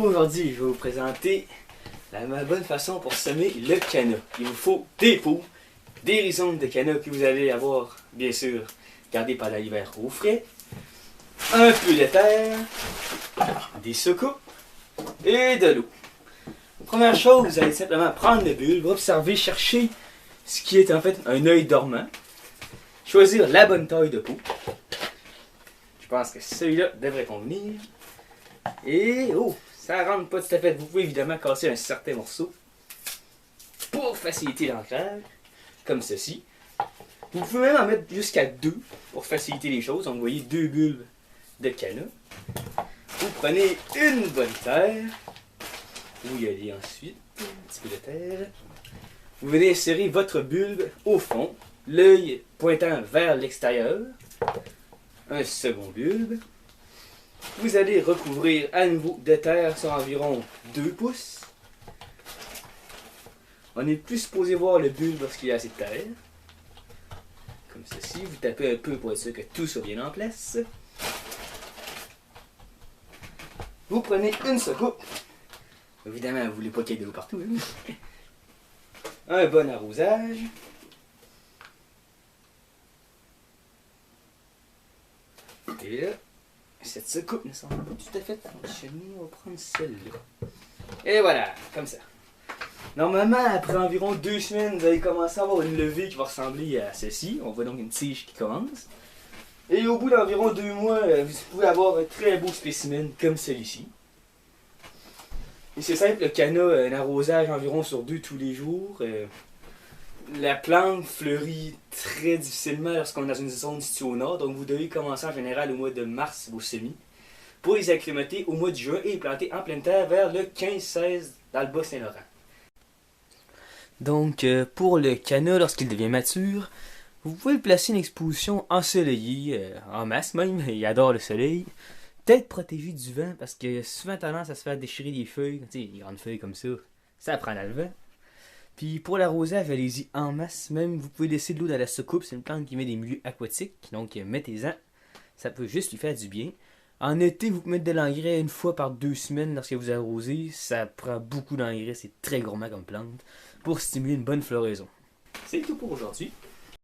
Aujourd'hui, je vais vous présenter la bonne façon pour semer le canna. Il vous faut des pots, des rhizomes de canna que vous allez avoir, bien sûr, gardés pendant l'hiver au frais, un peu de terre, des secoupes et de l'eau. La première chose, vous allez simplement prendre le bulbe, observer, chercher ce qui est en fait un œil dormant, choisir la bonne taille de pot. Je pense que celui-là devrait convenir. Et oh, ça rentre pas tout à fait. Vous pouvez évidemment casser un certain morceau pour faciliter l'ancrage, comme ceci. Vous pouvez même en mettre jusqu'à 2 pour faciliter les choses. Donc vous voyez 2 bulbes de canna. Vous prenez une bonne terre. Vous y allez ensuite, un petit peu de terre. Vous venez insérer votre bulbe au fond, l'œil pointant vers l'extérieur. Un second bulbe. Vous allez recouvrir à nouveau de terre sur environ 2 pouces. On est plus supposé voir le bulbe lorsqu'il y a assez de terre. Comme ceci, vous tapez un peu pour être sûr que tout soit bien en place. Vous prenez une secoupe. Évidemment, vous ne voulez pas qu'il y ait de l'eau partout. Hein? Un bon arrosage. Et là, cette secoupe ne semble pas tout à fait fonctionner. On va prendre celle-là. Et voilà, comme ça. Normalement, après environ 2 semaines, vous allez commencer à avoir une levée qui va ressembler à ceci. On voit donc une tige qui commence. Et au bout d'environ 2 mois, vous pouvez avoir un très beau spécimen comme celui-ci. Et c'est simple, le canna, un arrosage environ sur 2 tous les jours. La plante fleurit très difficilement lorsqu'on est dans une zone située au nord, donc vous devez commencer en général au mois de mars vos semis, pour les acclimater au mois de juin et les planter en pleine terre vers le 15-16 dans le Bas-Saint-Laurent. Donc pour le canna, lorsqu'il devient mature, vous pouvez placer une exposition ensoleillée, en masse même, il adore le soleil. Peut-être protégé du vent, parce que souvent tendance à se faire déchirer des feuilles, tu sais, des grandes feuilles comme ça prend dans le vent. Puis pour l'arrosage, allez-y en masse. Même vous pouvez laisser de l'eau dans la soucoupe. C'est une plante qui met des milieux aquatiques. Donc mettez-en. Ça peut juste lui faire du bien. En été, vous pouvez mettre de l'engrais une fois par 2 semaines lorsque vous arrosez. Ça prend beaucoup d'engrais. C'est très gourmand comme plante. Pour stimuler une bonne floraison. C'est tout pour aujourd'hui.